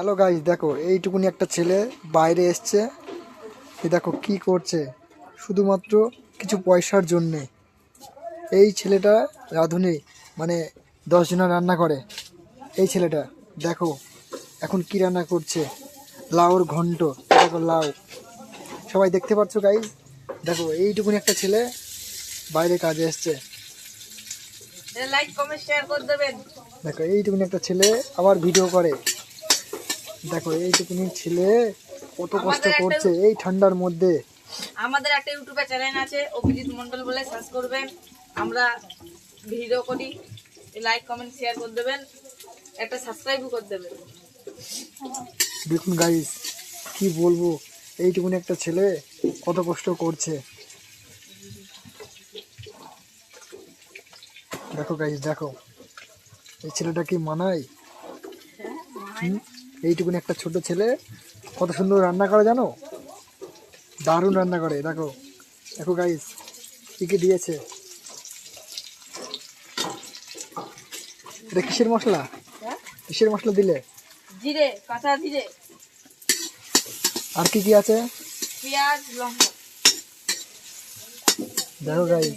Hello guys, দেখো এইটুকুনি একটা ছেলে বাইরে এসছে। দেখো কি করছে, শুধুমাত্র কিছু পয়সার জন্যে। এই ছেলেটা রাঁধুনি, মানে 10 জনের রান্না করে। এই ছেলেটা দেখো এখন কি রান্না করছে, লাউর ঘন্ট। দেখো লাউ, সবাই দেখতে পাচ্ছ গাইস। দেখো এইটুকুনি একটা ছেলে বাইরে কাজে এসছে। লাইক কমেন্ট শেয়ার করে দেবেন। দেখো এইটুকুনি একটা ছেলে আবার ভিডিও করে। দেখো এইটুকুনি ছেলে কত কষ্ট করছে এই ঠান্ডার মধ্যে। আমাদের একটা ইউটিউবে চ্যানেল আছে অভিজিৎ মন্ডল বলে, সার্চ করবেন। আমরা ভিডিও করি, লাইক কমেন্ট শেয়ার করে দেবেন, একটা সাবস্ক্রাইবও করে দেবেন। দেখুন গাইস, কি বলবো, এইটুকুনি একটা ছেলে কত কষ্ট করছে। দেখো গাইস, দেখো এই ছেলেটা কি মানায়। এইটুকুনি একটা ছোট ছেলে কত সুন্দর রান্না করে জানো, দারুণ রান্না করে। দেখো দেখো গাইস, কি কি দিয়েছে। এটা কিসের মশলা, কিসের মশলা দিলে? জিরে, কাঁচা জিরে, আর কি কি আছে? পেঁয়াজ, লঙ্কা। দেখো গাইস,